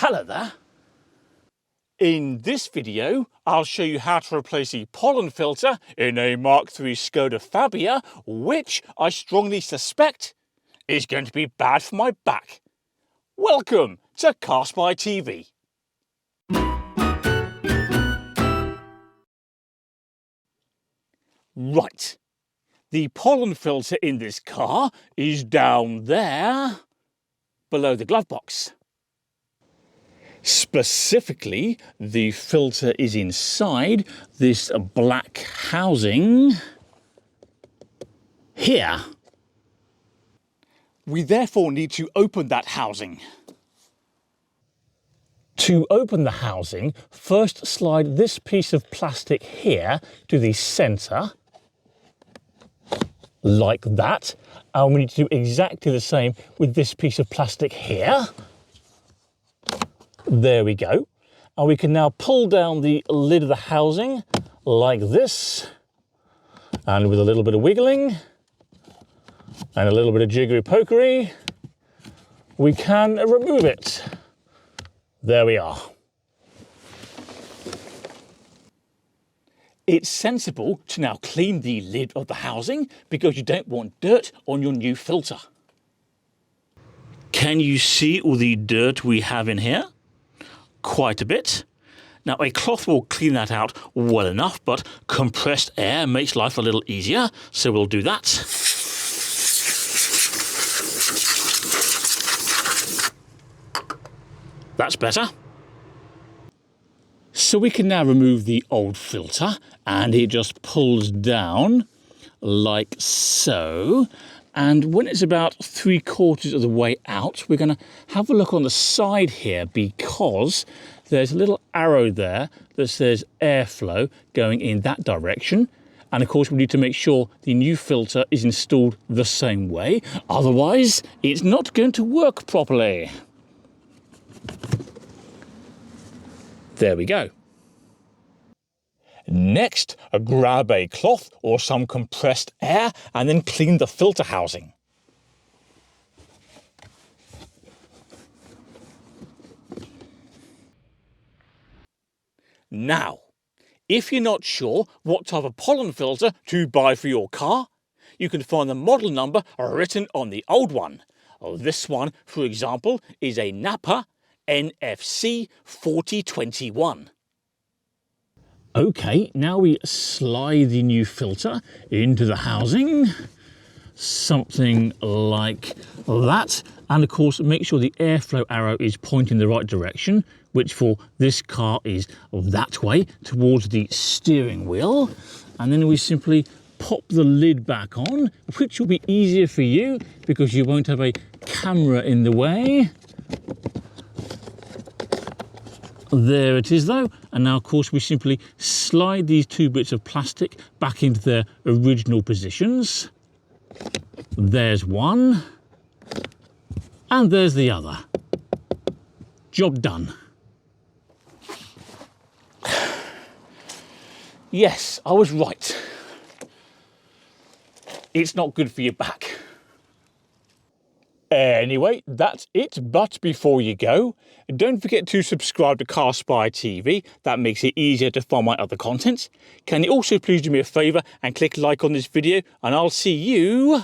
Hello there. In this video, I'll show you how to replace the pollen filter in a Mark III Skoda Fabia, which I strongly suspect is going to be bad for my back. Welcome to CarSpyTV. Right, the pollen filter in this car is down there below the glove box. Specifically, the filter is inside this black housing here. We therefore need to open that housing. To open the housing, first slide this piece of plastic here to the centre, like that. And we need to do exactly the same with this piece of plastic here. There we go. And we can now pull down the lid of the housing like this. And with a little bit of wiggling and a little bit of jiggery-pokery, we can remove it. There we are. It's sensible to now clean the lid of the housing because you don't want dirt on your new filter. Can you see all the dirt we have in here? Quite a bit. Now a cloth will clean that out well enough, but compressed air makes life a little easier, so we'll do that. That's better. So we can now remove the old filter, and it just pulls down like so. And when it's about 3/4 of the way out, we're going to have a look on the side here because there's a little arrow there that says airflow going in that direction. And of course, we need to make sure the new filter is installed the same way. Otherwise, it's not going to work properly. There we go. Next, grab a cloth or some compressed air and then clean the filter housing. Now, if you're not sure what type of pollen filter to buy for your car, you can find the model number written on the old one. This one, for example, is a Napa NFC 4021. Okay, now we slide the new filter into the housing, something like that. And of course, make sure the airflow arrow is pointing the right direction, which for this car is that way, towards the steering wheel. And then we simply pop the lid back on, which will be easier for you because you won't have a camera in the way. There it is though, and now of course we simply slide these two bits of plastic back into their original positions. There's one, and there's the other. Job done. Yes, I was right. It's not good for your back. Anyway, that's it, but before you go, don't forget to subscribe to CarSpyTV. That makes it easier to find my other content. Can you also please do me a favour and click like on this video, and I'll see you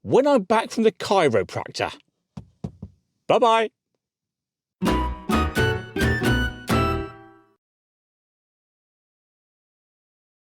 when I'm back from the chiropractor. Bye-bye.